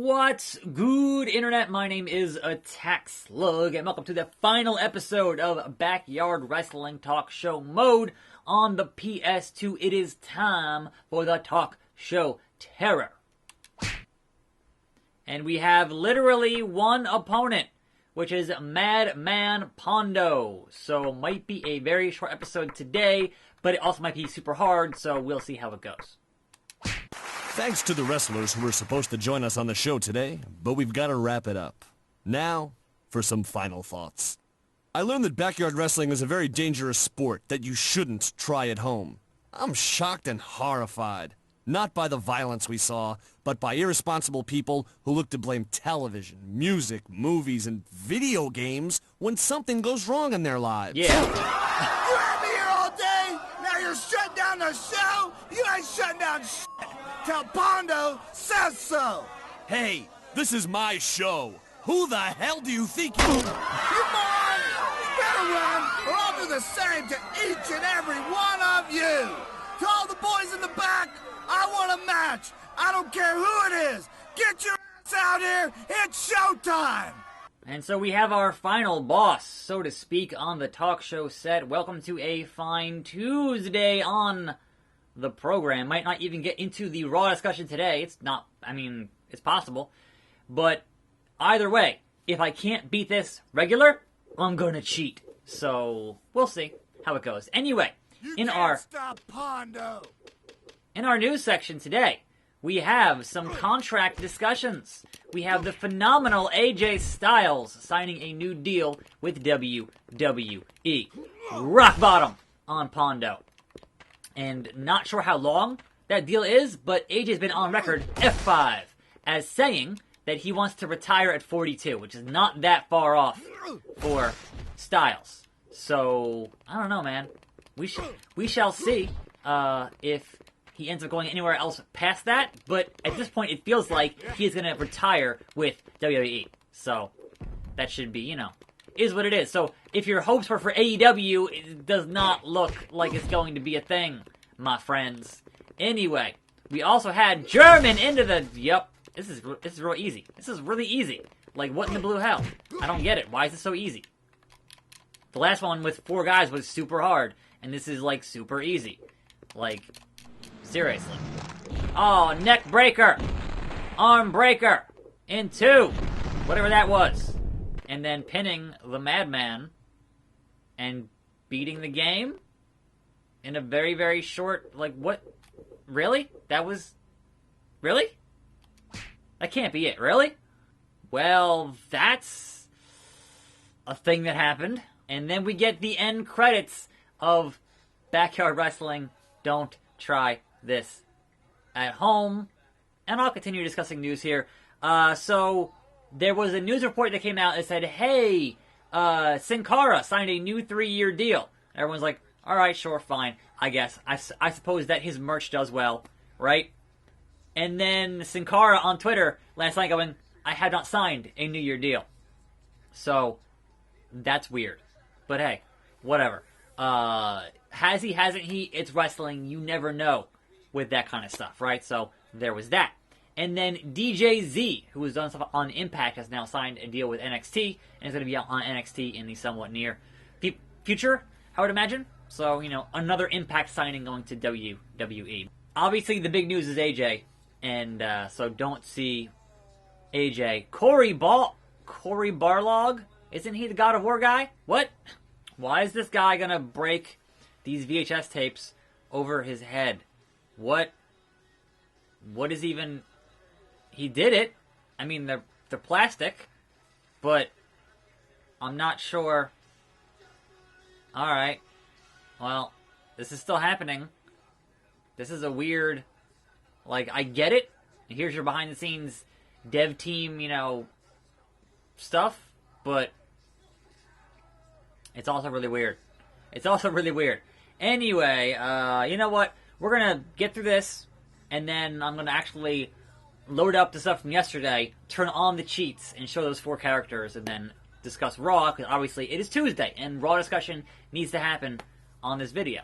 What's good, Internet? My name is attackslug, and welcome to the final episode of Backyard Wrestling Talk Show Mode on the PS2. It is time for the Talk Show Terror. And we have literally one opponent, which is Madman Pondo. So might be a very short episode today, but it also might be super hard, so we'll see how it goes. Thanks to the wrestlers who were supposed to join us on the show today, but we've got to wrap it up. Now, for some final thoughts. I learned that backyard wrestling is a very dangerous sport that you shouldn't try at home. I'm shocked and horrified. Not by the violence we saw, but by irresponsible people who look to blame television, music, movies, and video games when something goes wrong in their lives. Yeah. You had me here all day, now you're shutting down the show? You ain't shutting down shit. Tell Pondo says so. Hey, this is my show. Who the hell do you think you... You moron! You better run, or I'll do the same to each and every one of you. To all the boys in the back, I want a match. I don't care who it is. Get your ass out here. It's showtime. And so we have our final boss, so to speak, on the talk show set. Welcome to a fine Tuesday on the program. Might not even get into the Raw discussion today. It's not, it's possible. But either way, if I can't beat this regular, I'm gonna cheat. So we'll see how it goes. Anyway, in our stop Pondo. In our news section today, we have some contract discussions. We have the phenomenal AJ Styles signing a new deal with WWE. Rock bottom on Pondo. And not sure how long that deal is, but AJ's been on record, F5, as saying that he wants to retire at 42, which is not that far off for Styles. So, I don't know, man. We shall see if he ends up going anywhere else past that, but at this point it feels like he's going to retire with WWE. So, that should be, is what it is. So, if your hopes were for AEW, it does not look like it's going to be a thing, my friends. Anyway, we also had German into the... Yep, this is real easy. This is really easy. Like, what in the blue hell? I don't get it. Why is it so easy? The last one with 4 guys was super hard, and this is, like, super easy. Like, seriously. Oh, neck breaker! Arm breaker! In 2! Whatever that was. And then pinning the Madman and beating the game in a very, very short, like, what? Really? That was... Really? That can't be it, really? Well, that's a thing that happened. And then we get the end credits of Backyard Wrestling. Don't try this at home. And I'll continue discussing news here. So... There was a news report that came out that said, hey, Sin Cara signed a new 3-year deal. Everyone's like, alright, sure, fine, I guess. I suppose that his merch does well, right? And then Sin Cara on Twitter last night going, I have not signed a New Year deal. So, that's weird. But hey, whatever. Has he, hasn't he? It's wrestling. You never know with that kind of stuff, right? So, there was that. And then DJ Z, who has done stuff on Impact, has now signed a deal with NXT, and is going to be out on NXT in the somewhat near future, I would imagine. So, another Impact signing going to WWE. Obviously, the big news is AJ, and so don't see AJ. Corey Barlog? Isn't he the God of War guy? What? Why is this guy going to break these VHS tapes over his head? What is even... He did it. I mean, they're plastic, but I'm not sure. Alright. Well, this is still happening. This is a weird... Like, I get it. Here's your behind-the-scenes dev team, stuff, but it's also really weird. Anyway, you know what? We're gonna get through this, and then I'm gonna actually... load up the stuff from yesterday, turn on the cheats, and show those 4 characters, and then discuss Raw, because obviously it is Tuesday, and Raw discussion needs to happen on this video.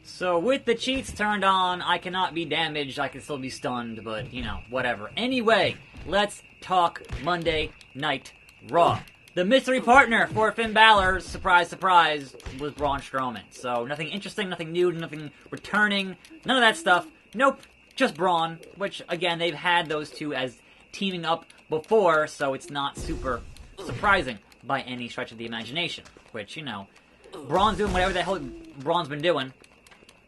So with the cheats turned on, I cannot be damaged, I can still be stunned, but, you know, whatever. Anyway, let's talk Monday Night Raw. The mystery partner for Finn Balor, surprise, surprise, was Braun Strowman. So nothing interesting, nothing new, nothing returning, none of that stuff. Nope, just Braun, which, again, they've had those two as teaming up before, so it's not super surprising by any stretch of the imagination. Which, you know, Braun's doing whatever the hell Braun's been doing,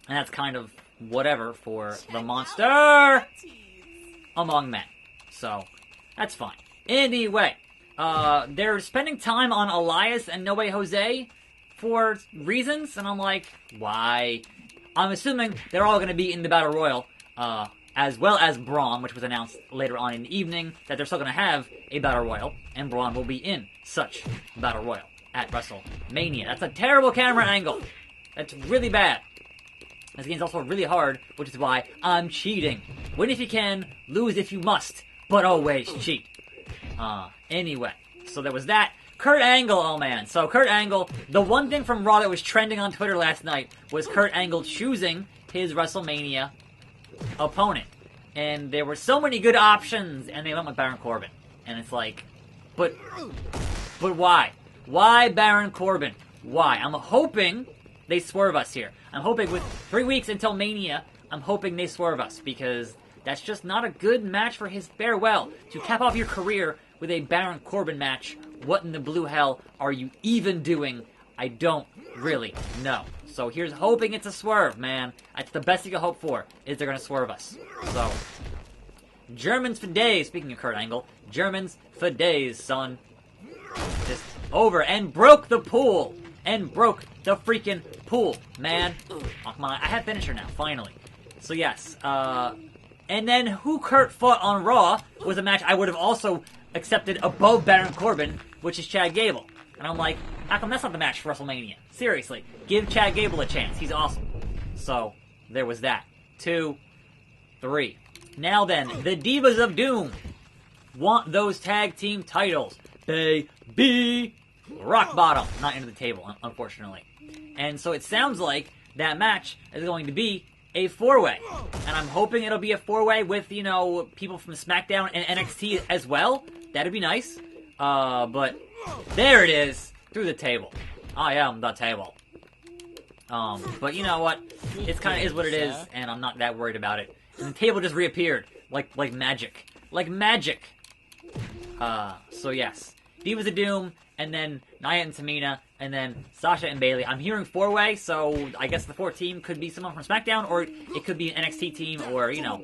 and that's kind of whatever for the monster among men. So, that's fine. Anyway, they're spending time on Elias and No Way Jose for reasons, and I'm like, why? I'm assuming they're all going to be in the Battle Royal, as well as Braun, which was announced later on in the evening, that they're still going to have a Battle Royal, and Braun will be in such Battle Royal at WrestleMania. That's a terrible camera angle. That's really bad. This game's also really hard, which is why I'm cheating. Win if you can, lose if you must, but always cheat. Anyway, so there was that. Kurt Angle, oh man. So Kurt Angle, the one thing from Raw that was trending on Twitter last night was Kurt Angle choosing his WrestleMania opponent. And there were so many good options, and they went with Baron Corbin. And it's like, but why? Why Baron Corbin? Why? I'm hoping they swerve us here. I'm hoping with 3 weeks until Mania, I'm hoping they swerve us, because that's just not a good match for his farewell. To cap off your career with a Baron Corbin match, what in the blue hell are you even doing? I don't really know. So here's hoping it's a swerve, man. That's the best you can hope for, is they're going to swerve us. So, Germans for days, speaking of Kurt Angle, Germans for days, son. Just over, and broke the pool. And broke the freaking pool, man. Oh, come on, I have finisher now, finally. So yes, and then who Kurt fought on Raw was a match I would have also accepted above Baron Corbin, which is Chad Gable. And I'm like, how come that's not the match for WrestleMania? Seriously, give Chad Gable a chance. He's awesome. So, there was that. 2, 3. Now then, the Divas of Doom want those tag team titles. They be rock bottom. Not into the table, unfortunately. And so it sounds like that match is going to be a 4-way. And I'm hoping it'll be a 4-way with, you know, people from SmackDown and NXT as well. That'd be nice. But there it is. Through the table. I am the table. But you know what? It kind of is what it is, and I'm not that worried about it. And the table just reappeared. Like magic. Like magic. So yes. Divas of Doom, and then Nia and Tamina, and then Sasha and Bayley. I'm hearing 4-way, so I guess the 4th team could be someone from SmackDown, or it could be an NXT team, or, you know,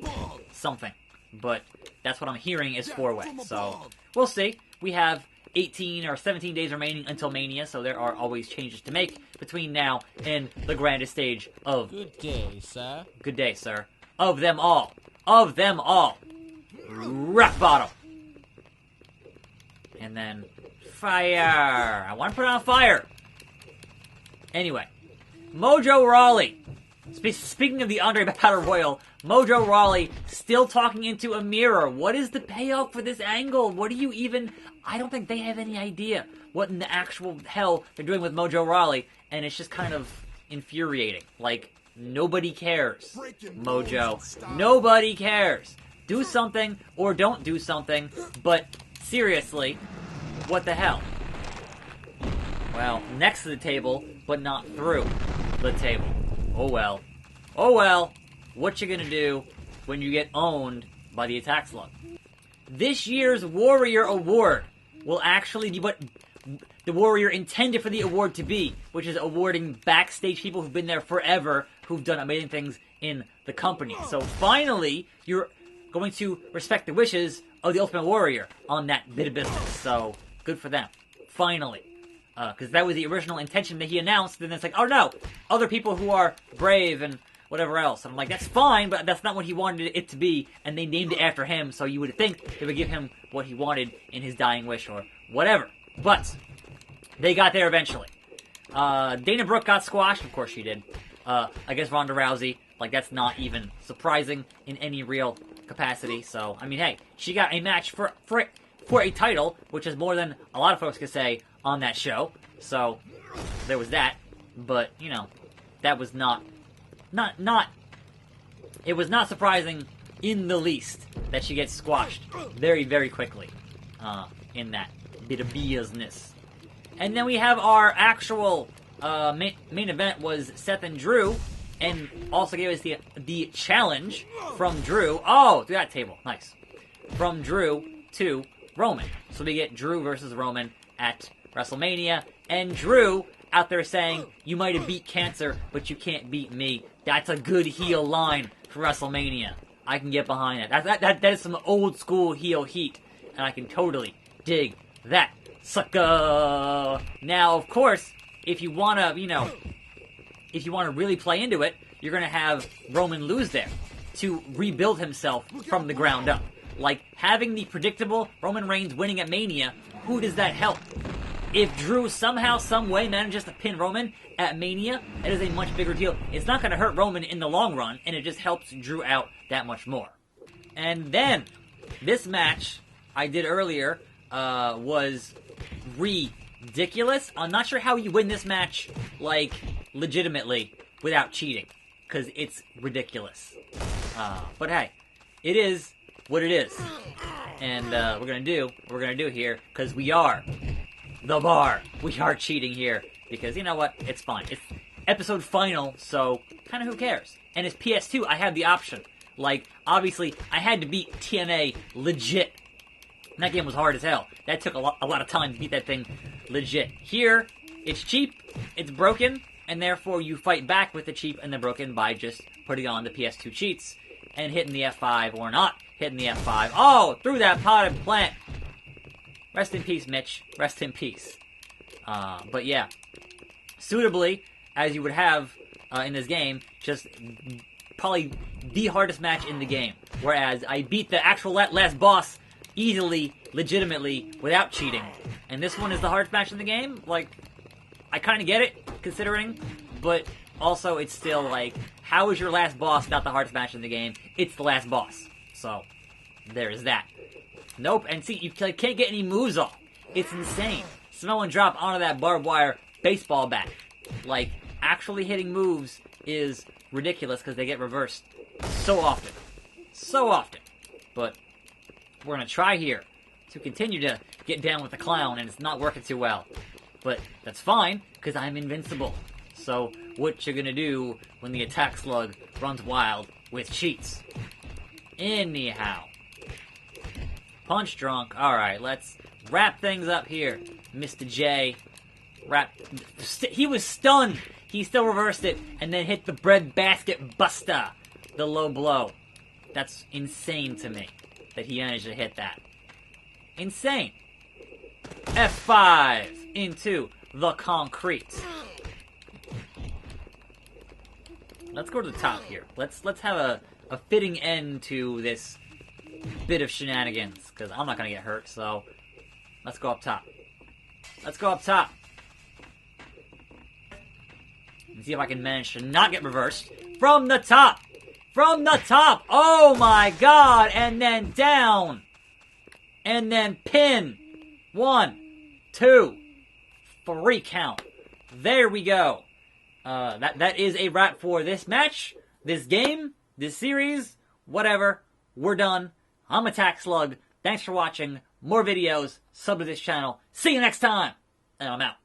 something. But that's what I'm hearing is 4-way. So, we'll see. We have 18 or 17 days remaining until Mania, so there are always changes to make between now and the grandest stage of... Good day, sir. Good day, sir. Of them all. Of them all. Rock bottom. And then, fire. I want to put it on fire. Anyway, Mojo Rawley. Speaking of the Andre Battle Royal, Mojo Rawley still talking into a mirror. What is the payoff for this angle? What do you even... I don't think they have any idea what in the actual hell they're doing with Mojo Rawley, and it's just kind of infuriating. Like, nobody cares, Mojo. Nobody cares. Do something or don't do something, but seriously, what the hell? Well, next to the table, but not through the table. Oh well. Oh well. What you gonna do when you get owned by the attackslug? This year's Warrior Award will actually be what the Warrior intended for the award to be, which is awarding backstage people who've been there forever, who've done amazing things in the company. So finally, you're going to respect the wishes of the Ultimate Warrior on that bit of business. So, good for them. Finally. Because that was the original intention that he announced, and then it's like, oh no, other people who are brave and whatever else. And I'm like, that's fine, but that's not what he wanted it to be, and they named it after him, so you would think they would give him what he wanted in his dying wish or whatever. But they got there eventually. Dana Brooke got squashed, of course she did. I guess Ronda Rousey, like, that's not even surprising in any real capacity. So, I mean, hey, she got a match for a title, which is more than a lot of folks could say on that show. So, there was that. But, you know, that was not it was not surprising in the least that she gets squashed very, very quickly in that bit of business. And then we have our actual main event was Seth and Drew, and also gave us the challenge from Drew. Oh, through that table. Nice. From Drew to Roman. So we get Drew versus Roman at WrestleMania, and Drew out there saying, you might have beat cancer, but you can't beat me. That's a good heel line for WrestleMania. I can get behind it. That is some old school heel heat, and I can totally dig that. Sucker! Now, of course, if you wanna, if you wanna really play into it, you're gonna have Roman lose there to rebuild himself from the ground up. Like, having the predictable Roman Reigns winning at Mania, who does that help? If Drew somehow, some way manages to pin Roman at Mania, that is a much bigger deal. It's not going to hurt Roman in the long run, and it just helps Drew out that much more. And then, this match I did earlier was ridiculous. I'm not sure how you win this match, like, legitimately, without cheating, because it's ridiculous. But hey, it is what it is. And we're going to do what we're going to do here, because we are the bar. We are cheating here because, you know what? It's fine. It's episode final, so kind of who cares? And it's PS2. I have the option. Like, obviously, I had to beat TNA legit. And that game was hard as hell. That took a lot of time to beat that thing legit. Here, it's cheap, it's broken, and therefore you fight back with the cheap and the broken by just putting on the PS2 cheats and hitting the F5 or not hitting the F5. Oh, through that potted plant. Rest in peace, Mitch. Rest in peace. But yeah, suitably, as you would have in this game, just probably the hardest match in the game. Whereas I beat the actual last boss easily, legitimately, without cheating. And this one is the hardest match in the game. Like, I kind of get it, considering, but also it's still like, how is your last boss not the hardest match in the game? It's the last boss. So, there's that. Nope, and see, you can't get any moves off. It's insane. Smell and drop onto that barbed wire baseball bat. Like, actually hitting moves is ridiculous because they get reversed so often. So often. But we're going to try here to continue to get down with the clown, and it's not working too well. But that's fine, because I'm invincible. So, what you going to do when the attack slug runs wild with cheats? Anyhow. Punch drunk. Alright, let's wrap things up here. Mr. J. He was stunned. He still reversed it and then hit the bread basket buster. The low blow. That's insane to me that he managed to hit that. Insane. F5 into the concrete. Let's go to the top here. Let's have a fitting end to this bit of shenanigans, because I'm not going to get hurt, so let's go up top. Let's go up top. And see if I can manage to not get reversed. From the top! From the top! Oh my god! And then down! And then pin! 1, 2, 3 count. There we go. That is a wrap for this match, this game, this series, whatever. We're done. I'm attackslug. Thanks for watching. More videos. Sub to this channel. See you next time. And I'm out.